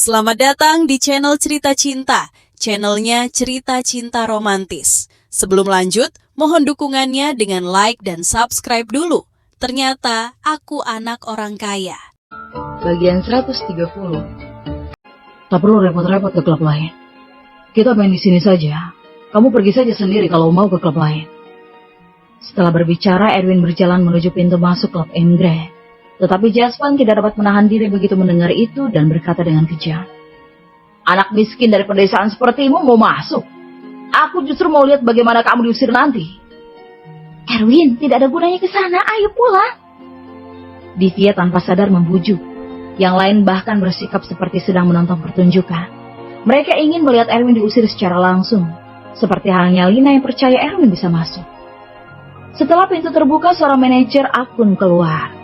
Selamat datang di channel Cerita Cinta, channelnya Cerita Cinta Romantis. Sebelum lanjut, mohon dukungannya dengan like dan subscribe dulu. Ternyata aku anak orang kaya. Bagian 130. Tak perlu repot-repot ke klub lain. Kita main di sini saja. Kamu pergi saja sendiri kalau mau ke klub lain. Setelah berbicara, Erwin berjalan menuju pintu masuk klub Emgre. Tetapi Jasvan tidak dapat menahan diri begitu mendengar itu dan berkata dengan kejam, "Anak miskin dari pedesaan sepertimu mau masuk? Aku justru mau lihat bagaimana kamu diusir nanti." "Erwin, tidak ada gunanya ke sana. Ayo pulang." Divya tanpa sadar membujuk. Yang lain bahkan bersikap seperti sedang menonton pertunjukan. Mereka ingin melihat Erwin diusir secara langsung, seperti halnya Lina yang percaya Erwin bisa masuk. Setelah pintu terbuka, seorang manajer akun keluar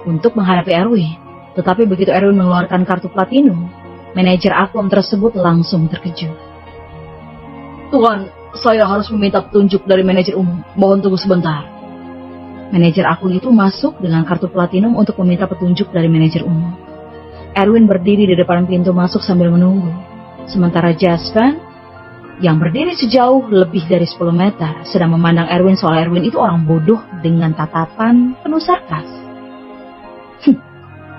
untuk menghadapi Erwin. Tetapi begitu Erwin mengeluarkan kartu platinum, manajer akun tersebut langsung terkejut. "Tuan, saya harus meminta petunjuk dari manajer umum. Mohon tunggu sebentar." Manajer akun itu masuk dengan kartu platinum untuk meminta petunjuk dari manajer umum. Erwin berdiri di depan pintu masuk sambil menunggu. Sementara Jasvan yang berdiri sejauh lebih dari 10 meter sedang memandang Erwin soal Erwin itu orang bodoh dengan tatapan penuh sarkas.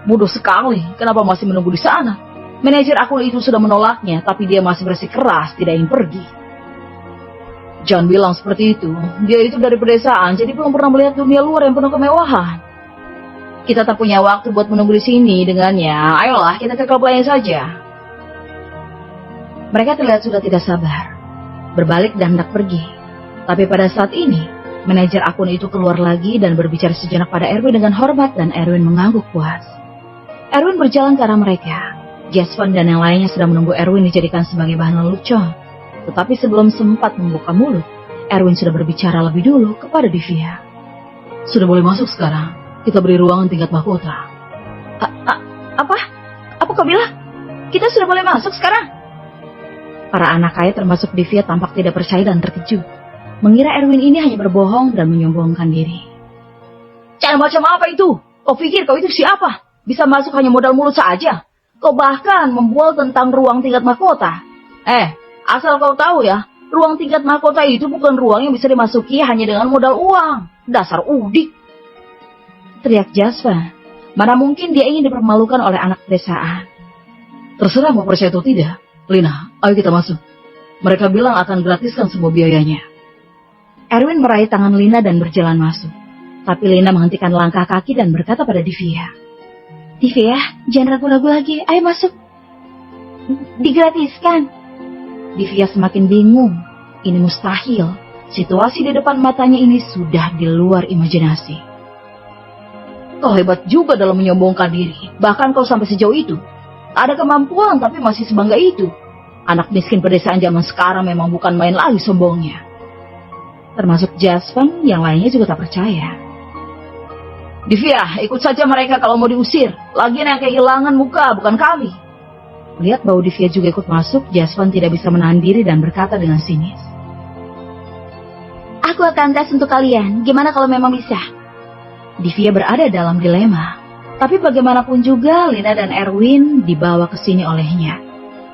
"Bodoh sekali, kenapa masih menunggu di sana? Manajer akun itu sudah menolaknya, tapi dia masih bersikeras tidak ingin pergi." "Jangan bilang seperti itu, dia itu dari pedesaan, jadi belum pernah melihat dunia luar yang penuh kemewahan. Kita tak punya waktu buat menunggu di sini dengannya, ayolah kita ke klub lain saja." Mereka terlihat sudah tidak sabar, berbalik dan hendak pergi. Tapi pada saat ini, manajer akun itu keluar lagi dan berbicara sejenak pada Erwin dengan hormat dan Erwin mengangguk puas. Erwin berjalan ke arah mereka. Jasvan dan yang lainnya sedang menunggu Erwin dijadikan sebagai bahan lelucon. Tetapi sebelum sempat membuka mulut, Erwin sudah berbicara lebih dulu kepada Divya. "Sudah boleh masuk sekarang. Kita beri ruangan tingkat mahkota." Apa? Apa kau bilang? Kita sudah boleh masuk sekarang?" Para anak kaya termasuk Divya tampak tidak percaya dan terkejut. Mengira Erwin ini hanya berbohong dan menyombongkan diri. "Cara macam apa itu? Kau pikir kau itu siapa? Bisa masuk hanya modal mulut saja. Kau bahkan membual tentang ruang tingkat mahkota. Asal kau tahu ya, ruang tingkat mahkota itu bukan ruang yang bisa dimasuki hanya dengan modal uang. Dasar udik!" teriak Jasvan. Mana mungkin dia ingin dipermalukan oleh anak pedesaan. "Terserah mau percaya atau tidak. Lina, ayo kita masuk. Mereka bilang akan gratiskan semua biayanya." Erwin meraih tangan Lina dan berjalan masuk. Tapi Lina menghentikan langkah kaki dan berkata pada Divya, "Divya, jangan ragu-ragu lagi. Ayo masuk. Digratiskan." Divya semakin bingung. Ini mustahil. Situasi di depan matanya ini sudah di luar imajinasi. "Kau hebat juga dalam menyombongkan diri. Bahkan kau sampai sejauh itu. Ada kemampuan tapi masih sebangga itu. Anak miskin pedesaan zaman sekarang memang bukan main lagi sombongnya." Termasuk Jasvan, yang lainnya juga tak percaya. "Divya, ikut saja mereka kalau mau diusir. Lagian yang kehilangan muka bukan kami." Lihat bahwa Divya juga ikut masuk, Jasvan tidak bisa menahan diri dan berkata dengan sinis, "Aku akan tes untuk kalian. Gimana kalau memang bisa?" Divya berada dalam dilema. Tapi bagaimanapun juga Lina dan Erwin dibawa ke sini olehnya.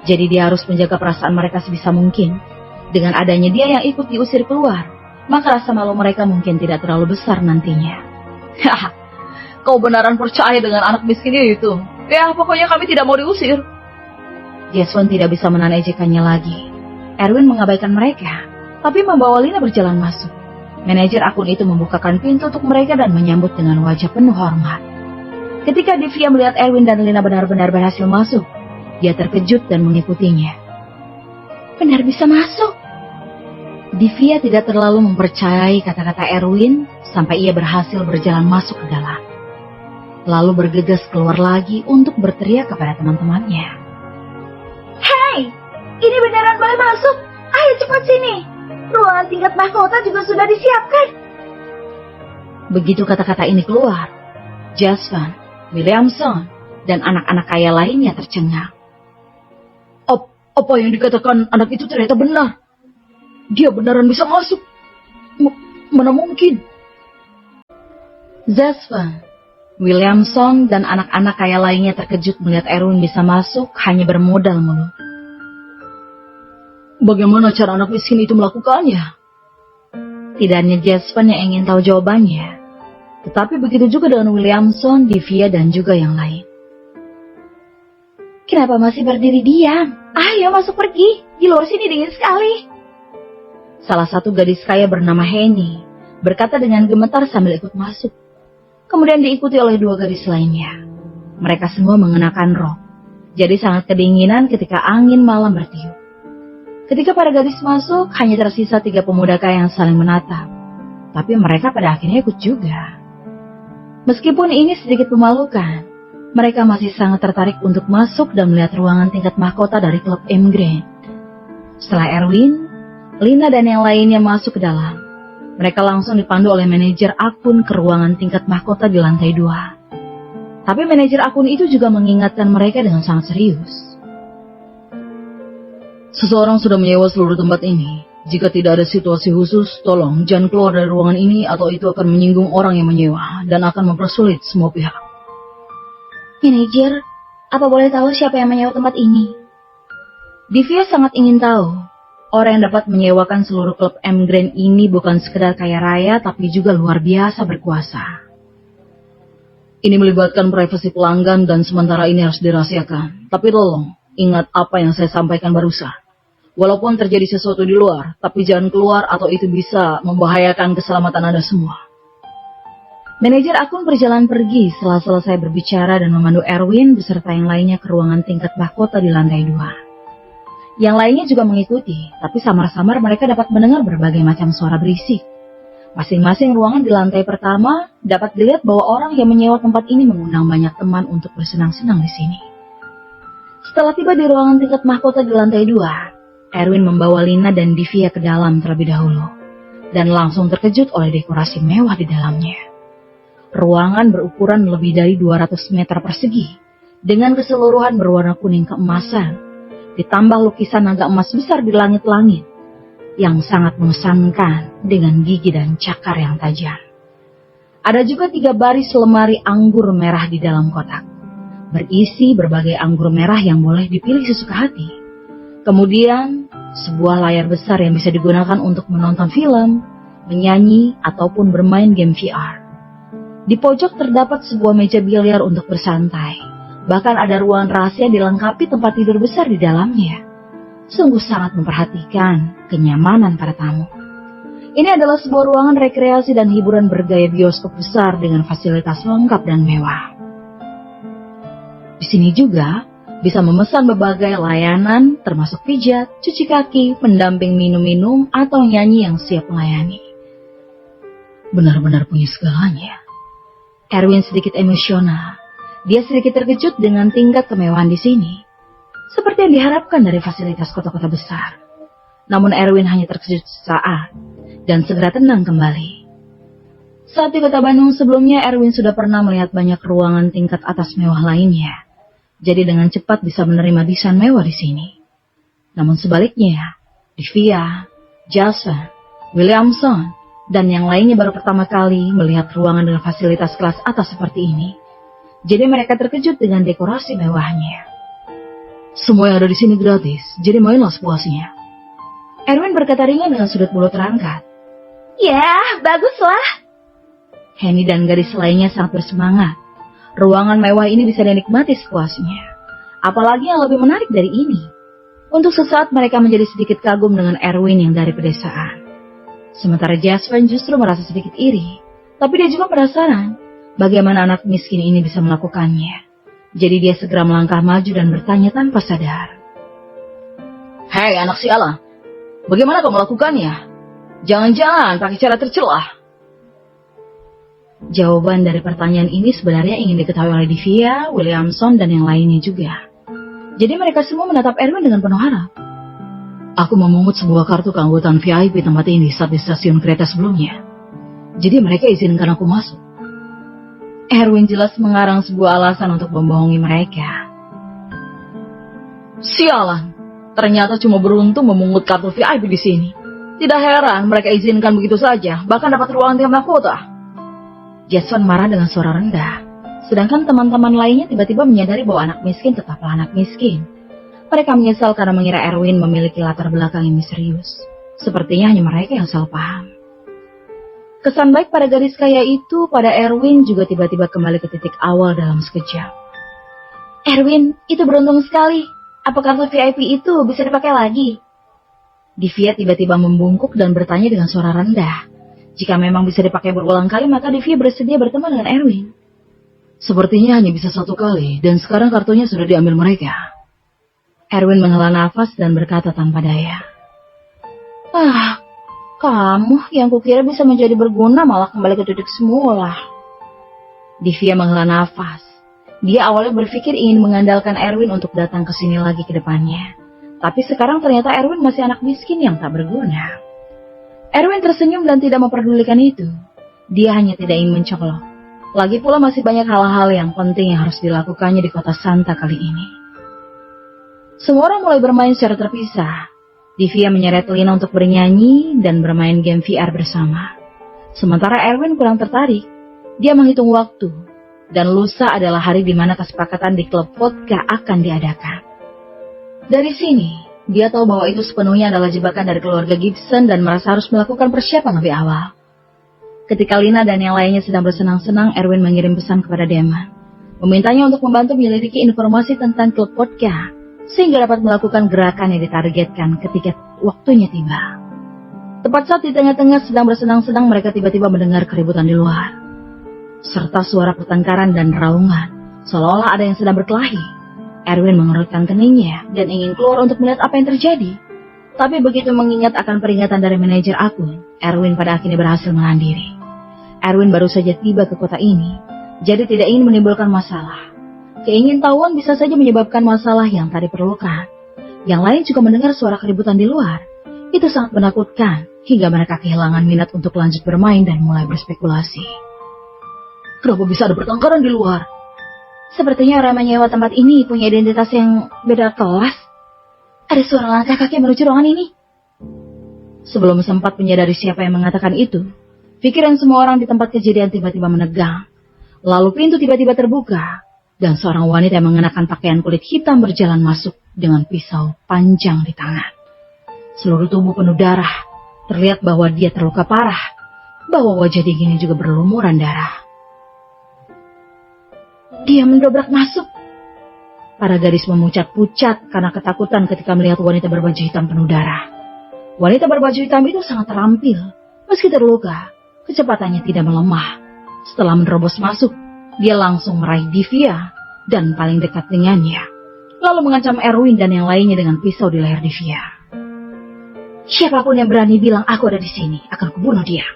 Jadi dia harus menjaga perasaan mereka sebisa mungkin. Dengan adanya dia yang ikut diusir keluar, maka rasa malu mereka mungkin tidak terlalu besar nantinya. "Haha, kau beneran percaya dengan anak miskin itu? Ya, pokoknya kami tidak mau diusir." Jasvan tidak bisa menahan ejekannya lagi. Erwin mengabaikan mereka, tapi membawa Lina berjalan masuk. Manajer akun itu membukakan pintu untuk mereka dan menyambut dengan wajah penuh hormat. Ketika Divya melihat Erwin dan Lina benar-benar berhasil masuk, dia terkejut dan mengikutinya. "Benar bisa masuk?" Divya tidak terlalu mempercayai kata-kata Erwin sampai ia berhasil berjalan masuk ke dalam. Lalu bergegas keluar lagi untuk berteriak kepada teman-temannya. "Hei, ini beneran boleh masuk? Ayo cepat sini. Ruangan tingkat mahkota juga sudah disiapkan." Begitu kata-kata ini keluar, Jasvan, Williamson, dan anak-anak kaya lainnya tercengang. Apa yang dikatakan anak itu ternyata benar. Dia beneran bisa masuk. Mana mungkin?" Jasvan, Williamson dan anak-anak kaya lainnya terkejut melihat Erwin bisa masuk hanya bermodal mulut. Bagaimana cara anak miskin itu melakukannya? Tidak hanya Jasper yang ingin tahu jawabannya, tetapi begitu juga dengan Williamson, Divya, dan juga yang lain. Kenapa masih berdiri diam? Ayo masuk pergi, di luar sini dingin sekali. Salah satu gadis kaya bernama Henny berkata dengan gemetar sambil ikut masuk. Kemudian diikuti oleh 2 gadis lainnya. Mereka semua mengenakan rok, jadi sangat kedinginan ketika angin malam bertiup. Ketika para gadis masuk, hanya tersisa 3 pemuda kaya yang saling menatap. Tapi mereka pada akhirnya ikut juga. Meskipun ini sedikit memalukan, mereka masih sangat tertarik untuk masuk dan melihat ruangan tingkat mahkota dari klub M Grand. Setelah Erwin, Lina dan yang lainnya masuk ke dalam, mereka langsung dipandu oleh manajer akun ke ruangan tingkat mahkota di lantai 2. Tapi manajer akun itu juga mengingatkan mereka dengan sangat serius. Seseorang sudah menyewa seluruh tempat ini. Jika tidak ada situasi khusus, tolong jangan keluar dari ruangan ini atau itu akan menyinggung orang yang menyewa dan akan mempersulit semua pihak. Manajer, apa boleh tahu siapa yang menyewa tempat ini? Divya sangat ingin tahu. Orang yang dapat menyewakan seluruh klub M Grand ini bukan sekedar kaya raya, tapi juga luar biasa berkuasa. Ini melibatkan privasi pelanggan dan sementara ini harus dirahasiakan. Tapi tolong, ingat apa yang saya sampaikan barusan. Walaupun terjadi sesuatu di luar, tapi jangan keluar atau itu bisa membahayakan keselamatan Anda semua. Manajer akun berjalan pergi setelah selesai berbicara dan memandu Erwin beserta yang lainnya ke ruangan tingkat mahkota di lantai 2. Yang lainnya juga mengikuti, tapi samar-samar mereka dapat mendengar berbagai macam suara berisik. Masing-masing ruangan di lantai pertama dapat dilihat bahwa orang yang menyewa tempat ini mengundang banyak teman untuk bersenang-senang di sini. Setelah tiba di ruangan tingkat mahkota di lantai 2, Erwin membawa Lina dan Divya ke dalam terlebih dahulu, dan langsung terkejut oleh dekorasi mewah di dalamnya. Ruangan berukuran lebih dari 200 meter persegi, dengan keseluruhan berwarna kuning keemasan, ditambah lukisan naga emas besar di langit-langit, yang sangat mengesankan dengan gigi dan cakar yang tajam. Ada juga 3 baris lemari anggur merah di dalam kotak, berisi berbagai anggur merah yang boleh dipilih sesuka hati. Kemudian, sebuah layar besar yang bisa digunakan untuk menonton film, menyanyi, ataupun bermain game VR. Di pojok terdapat sebuah meja biliar untuk bersantai. Bahkan ada ruangan rahasia dilengkapi tempat tidur besar di dalamnya. Sungguh sangat memperhatikan kenyamanan para tamu. Ini adalah sebuah ruangan rekreasi dan hiburan bergaya bioskop besar dengan fasilitas lengkap dan mewah. Di sini juga bisa memesan berbagai layanan termasuk pijat, cuci kaki, pendamping minum-minum, atau nyanyi yang siap melayani. Benar-benar punya segalanya. Erwin sedikit emosional. Dia sedikit terkejut dengan tingkat kemewahan di sini. Seperti yang diharapkan dari fasilitas kota-kota besar. Namun Erwin hanya terkejut sesaat dan segera tenang kembali. Saat di kota Bandung sebelumnya, Erwin sudah pernah melihat banyak ruangan tingkat atas mewah lainnya. Jadi dengan cepat bisa menerima desain mewah di sini. Namun sebaliknya, Divya, Jason, Williamson, dan yang lainnya baru pertama kali melihat ruangan dengan fasilitas kelas atas seperti ini. Jadi mereka terkejut dengan dekorasi mewahnya. Semua yang ada di sini gratis, jadi mainlah sepuasnya. Erwin berkata ringan dengan sudut mulut terangkat. Ya, baguslah. Henny dan gadis lainnya sangat bersemangat. Ruangan mewah ini bisa dinikmati sepuasnya. Apalagi yang lebih menarik dari ini. Untuk sesaat mereka menjadi sedikit kagum dengan Erwin yang dari pedesaan. Sementara Jasper justru merasa sedikit iri. Tapi dia juga penasaran bagaimana anak miskin ini bisa melakukannya. Jadi dia segera melangkah maju dan bertanya tanpa sadar. Hei anak sialan, bagaimana kau melakukannya? Jangan-jangan pakai cara tercelah. Jawaban dari pertanyaan ini sebenarnya ingin diketahui oleh Divya, Williamson, dan yang lainnya juga. Jadi mereka semua menatap Erwin dengan penuh harap. Aku memungut sebuah kartu keanggotaan VIP tempat ini saat di stasiun kereta sebelumnya. Jadi mereka izinkan aku masuk. Erwin jelas mengarang sebuah alasan untuk membohongi mereka. Sialan, ternyata cuma beruntung memungut kartu VIP di sini. Tidak heran mereka izinkan begitu saja, bahkan dapat ruangan di mahkota. Jason marah dengan suara rendah. Sedangkan teman-teman lainnya tiba-tiba menyadari bahwa anak miskin tetaplah anak miskin. Mereka menyesal karena mengira Erwin memiliki latar belakang yang misterius. Sepertinya hanya mereka yang salah paham. Kesan baik pada gadis kaya itu pada Erwin juga tiba-tiba kembali ke titik awal dalam sekejap. Erwin, itu beruntung sekali. Apa kartu VIP itu bisa dipakai lagi? Divya tiba-tiba membungkuk dan bertanya dengan suara rendah. Jika memang bisa dipakai berulang kali, maka Divya bersedia berteman dengan Erwin. Sepertinya hanya bisa 1 kali, dan sekarang kartunya sudah diambil mereka. Erwin menghela nafas dan berkata tanpa daya. Kamu yang kukira bisa menjadi berguna malah kembali ke titik semula. Divya menghela nafas. Dia awalnya berpikir ingin mengandalkan Erwin untuk datang ke sini lagi ke depannya. Tapi sekarang ternyata Erwin masih anak miskin yang tak berguna. Erwin tersenyum dan tidak memperdulikan itu. Dia hanya tidak ingin mencolok. Lagi pula masih banyak hal-hal yang penting yang harus dilakukannya di kota Santa kali ini. Semua orang mulai bermain secara terpisah. Divya menyeret Lina untuk bernyanyi dan bermain game VR bersama. Sementara Erwin kurang tertarik. Dia menghitung waktu. Dan lusa adalah hari di mana kesepakatan di klub vodka akan diadakan. Dari sini, dia tahu bahwa itu sepenuhnya adalah jebakan dari keluarga Gibson dan merasa harus melakukan persiapan lebih awal. Ketika Lina dan yang lainnya sedang bersenang-senang, Erwin mengirim pesan kepada Damon. Memintanya untuk membantu menyelidiki informasi tentang klub vodka, sehingga dapat melakukan gerakan yang ditargetkan ketika waktunya tiba. Tepat saat di tengah-tengah sedang bersenang-senang, mereka tiba-tiba mendengar keributan di luar. Serta suara pertengkaran dan raungan, seolah-olah ada yang sedang berkelahi. Erwin mengerutkan keningnya dan ingin keluar untuk melihat apa yang terjadi. Tapi begitu mengingat akan peringatan dari manajer akun, Erwin pada akhirnya berhasil menahan diri. Erwin baru saja tiba ke kota ini, jadi tidak ingin menimbulkan masalah. Keingintahuan bisa saja menyebabkan masalah yang tak diperlukan. Yang lain juga mendengar suara keributan di luar. Itu sangat menakutkan, hingga mereka kehilangan minat untuk lanjut bermain dan mulai berspekulasi. Kenapa bisa ada pertengkaran di luar? Sepertinya orang menyewa tempat ini punya identitas yang beda kelas. Ada suara langkah kaki menuju ruangan ini. Sebelum sempat menyadari siapa yang mengatakan itu, pikiran semua orang di tempat kejadian tiba-tiba menegang. Lalu pintu tiba-tiba terbuka. Dan seorang wanita yang mengenakan pakaian kulit hitam berjalan masuk dengan pisau panjang di tangan. Seluruh tubuh penuh darah. Terlihat bahwa dia terluka parah. Bahwa wajah dinginnya juga berlumuran darah. Dia mendobrak masuk. Para gadis memucat-pucat karena ketakutan ketika melihat wanita berbaju hitam penuh darah. Wanita berbaju hitam itu sangat terampil. Meski terluka, kecepatannya tidak melemah. Setelah menerobos masuk, dia langsung meraih Divya dan paling dekat dengannya. Lalu mengancam Erwin dan yang lainnya dengan pisau di leher Divya. Siapapun yang berani bilang aku ada di sini, akan kubunuh dia.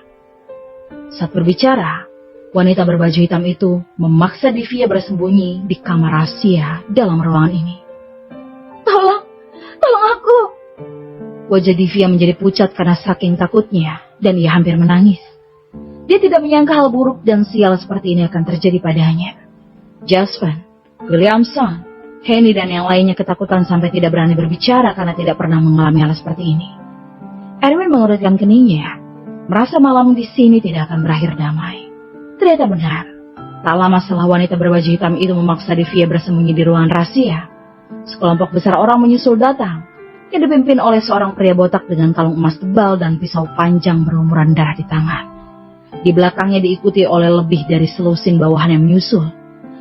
Saat berbicara, wanita berbaju hitam itu memaksa Divya bersembunyi di kamar rahasia dalam ruangan ini. Tolong aku. Wajah Divya menjadi pucat karena saking takutnya dan ia hampir menangis. Dia tidak menyangka hal buruk dan sial seperti ini akan terjadi padanya. Jasper, Williamson, Henny dan yang lainnya ketakutan sampai tidak berani berbicara karena tidak pernah mengalami hal seperti ini. Erwin mengurutkan keningnya, merasa malam di sini tidak akan berakhir damai. Ternyata benar. Tak lama setelah wanita berbaju hitam itu memaksa Divya bersembunyi di ruangan rahasia, sekelompok besar orang menyusul datang, yang dipimpin oleh seorang pria botak dengan kalung emas tebal dan pisau panjang berlumuran darah di tangan. Di belakangnya diikuti oleh lebih dari selusin bawahan yang menyusul.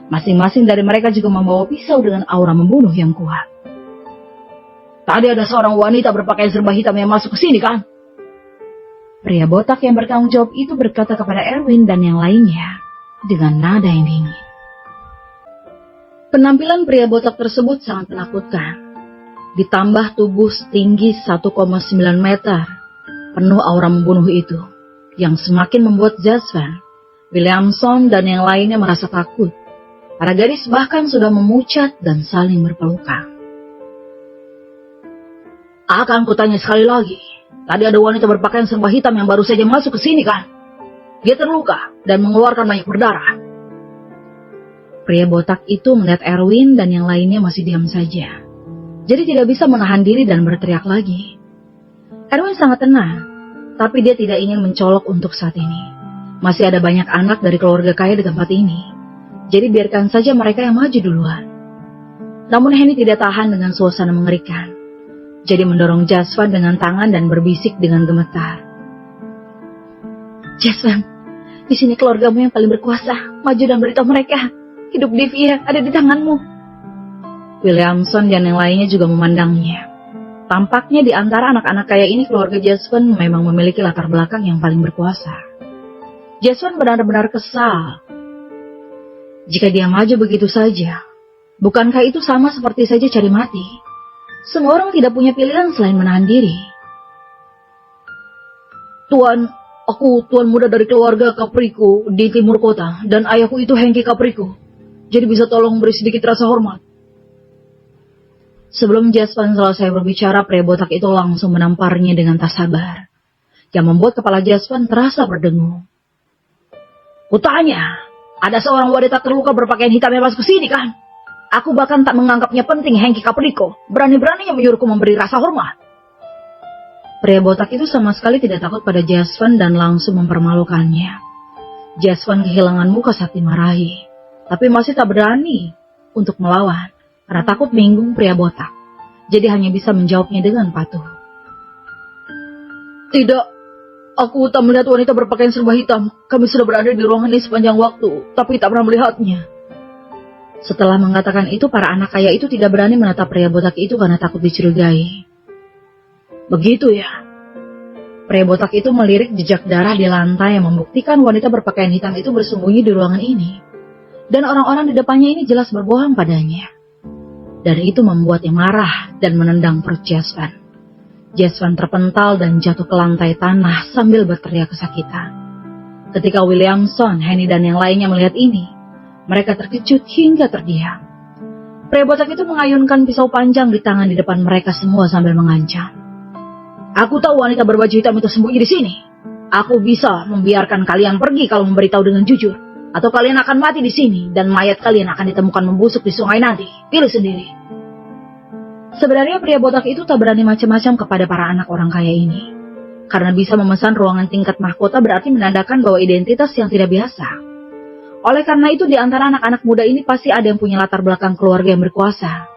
Masing-masing dari mereka juga membawa pisau dengan aura membunuh yang kuat. Tadi ada seorang wanita berpakaian serba hitam yang masuk ke sini, kan? Pria botak yang bertanggung jawab itu berkata kepada Erwin dan yang lainnya dengan nada yang dingin. Penampilan pria botak tersebut sangat menakutkan. Ditambah tubuh setinggi 1,9 meter, penuh aura membunuh itu, yang semakin membuat Jasper, Williamson, dan yang lainnya merasa takut. Para gadis bahkan sudah memucat dan saling berpelukan. Akan kutanya sekali lagi, tadi ada wanita berpakaian serba hitam yang baru saja masuk ke sini, kan? Dia terluka dan mengeluarkan banyak berdarah. Pria botak itu melihat Erwin dan yang lainnya masih diam saja. Jadi tidak bisa menahan diri dan berteriak lagi. Erwin sangat tenang. Tapi dia tidak ingin mencolok untuk saat ini. Masih ada banyak anak dari keluarga kaya di tempat ini. Jadi biarkan saja mereka yang maju duluan. Namun Henny tidak tahan dengan suasana mengerikan. Jadi mendorong Jaswan dengan tangan dan berbisik dengan gemetar. Jaswan, di sini keluargamu yang paling berkuasa. Maju dan beritahu mereka. Hidup Divya ada di tanganmu. Williamson dan yang lainnya juga memandangnya. Tampaknya di antara anak-anak kaya ini keluarga Jaswan memang memiliki latar belakang yang paling berkuasa. Jaswan benar-benar kesal. Jika dia maju begitu saja, bukankah itu sama seperti saja cari mati? Semua orang tidak punya pilihan selain menahan diri. Tuan, aku tuan muda dari keluarga Caprico di timur kota, dan ayahku itu Hengki Caprico. Jadi bisa tolong beri sedikit rasa hormat. Sebelum Jaswan selesai berbicara, pria botak itu langsung menamparnya dengan tak sabar, yang membuat kepala Jaswan terasa berdengung. Kutanya, ada seorang wanita terluka berpakaian hitam yang masuk ke sini kan? Aku bahkan tak menganggapnya penting Hengki Caprico. Berani-beraninya menyuruhku memberi rasa hormat. Pria botak itu sama sekali tidak takut pada Jaswan dan langsung mempermalukannya. Jaswan kehilangan muka saat dimarahi, tapi masih tak berani untuk melawan karena takut menyinggung pria botak. Jadi hanya bisa menjawabnya dengan patuh. Tidak, aku tak melihat wanita berpakaian serba hitam. Kami sudah berada di ruangan ini sepanjang waktu, tapi tak pernah melihatnya. Setelah mengatakan itu, para anak kaya itu tidak berani menatap pria botak itu karena takut dicurigai. Begitu ya. Pria botak itu melirik jejak darah di lantai yang membuktikan wanita berpakaian hitam itu bersembunyi di ruangan ini. Dan orang-orang di depannya ini jelas berbohong padanya. Dan itu membuatnya marah dan menendang perut Jaswan. Jaswan terpental dan jatuh ke lantai tanah sambil berteriak kesakitan. Ketika Williamson, Henny dan yang lainnya melihat ini, mereka terkejut hingga terdiam. Pria botak itu mengayunkan pisau panjang di tangan di depan mereka semua sambil mengancam. Aku tahu wanita berbaju hitam itu sembunyi di sini. Aku bisa membiarkan kalian pergi kalau memberitahu dengan jujur. Atau kalian akan mati di sini dan mayat kalian akan ditemukan membusuk di sungai nanti. Pilih sendiri. Sebenarnya pria botak itu tak berani macam-macam kepada para anak orang kaya ini. Karena bisa memesan ruangan tingkat mahkota berarti menandakan bahwa identitas yang tidak biasa. Oleh karena itu di antara anak-anak muda ini pasti ada yang punya latar belakang keluarga yang berkuasa.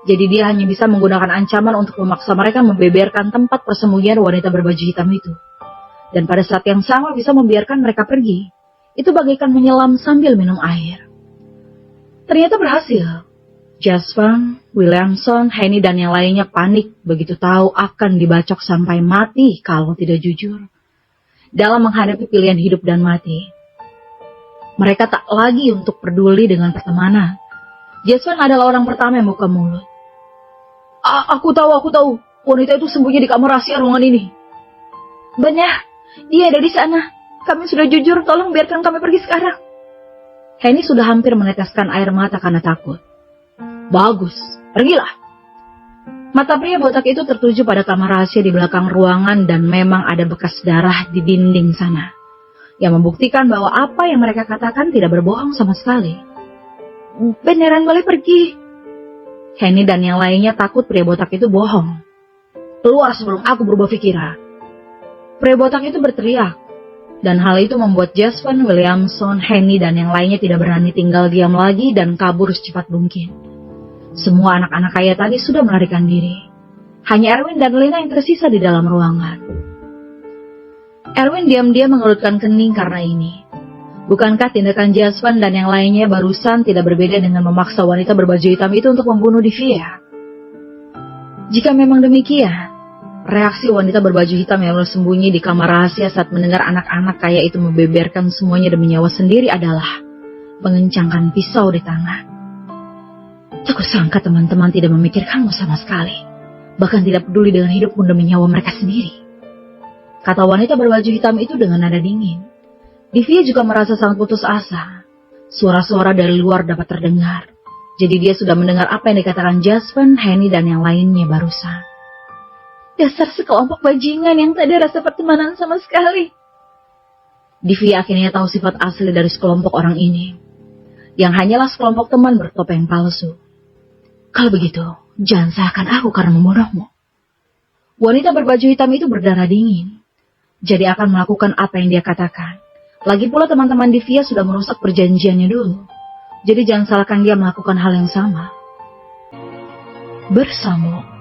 Jadi dia hanya bisa menggunakan ancaman untuk memaksa mereka membeberkan tempat persembunyian wanita berbaju hitam itu. Dan pada saat yang sama bisa membiarkan mereka pergi. Itu bagaikan menyelam sambil minum air. Ternyata berhasil. Jaswan, Williamson, Henny dan yang lainnya panik begitu tahu akan dibacok sampai mati kalau tidak jujur. Dalam menghadapi pilihan hidup dan mati. Mereka tak lagi untuk peduli dengan pertemanan. Jaswan adalah orang pertama yang buka mulut. Aku tahu. Wanita itu sembunyi di kamar rahasia ruangan ini. Benar, dia ada di sana. Kami sudah jujur, tolong biarkan kami pergi sekarang. Henny sudah hampir meneteskan air mata karena takut. Bagus, pergilah. Mata pria botak itu tertuju pada kamar rahasia di belakang ruangan dan memang ada bekas darah di dinding sana. Yang membuktikan bahwa apa yang mereka katakan tidak berbohong sama sekali. Beneran boleh pergi. Henny dan yang lainnya takut pria botak itu bohong. Keluar sebelum aku berubah pikiran. Pria botak itu berteriak. Dan hal itu membuat Jaswan, Williamson, Henny dan yang lainnya tidak berani tinggal diam lagi dan kabur secepat mungkin. Semua anak-anak kaya tadi sudah melarikan diri. Hanya Erwin dan Lena yang tersisa di dalam ruangan. Erwin diam-diam mengerutkan kening karena ini. Bukankah tindakan Jaswan dan yang lainnya barusan tidak berbeda dengan memaksa wanita berbaju hitam itu untuk membunuh Divya? Jika memang demikian, reaksi wanita berbaju hitam yang bersembunyi di kamar rahasia saat mendengar anak-anak kaya itu membeberkan semuanya demi nyawa sendiri adalah mengencangkan pisau di tangan. Tak kusangka teman-teman tidak memikirkanmu sama sekali. Bahkan tidak peduli dengan hidupmu demi nyawa mereka sendiri. Kata wanita berbaju hitam itu dengan nada dingin. Divya juga merasa sangat putus asa. Suara-suara dari luar dapat terdengar. Jadi dia sudah mendengar apa yang dikatakan Jaswan, Henny dan yang lainnya barusan. Dasar sekelompok bajingan yang tak ada rasa pertemanan sama sekali. Divya akhirnya tahu sifat asli dari sekelompok orang ini. Yang hanyalah sekelompok teman bertopeng palsu. Kalau begitu, jangan salahkan aku karena membunuhmu. Wanita berbaju hitam itu berdarah dingin. Jadi akan melakukan apa yang dia katakan. Lagi pula teman-teman Divya sudah merusak perjanjiannya dulu. Jadi jangan salahkan dia melakukan hal yang sama. Bersamo.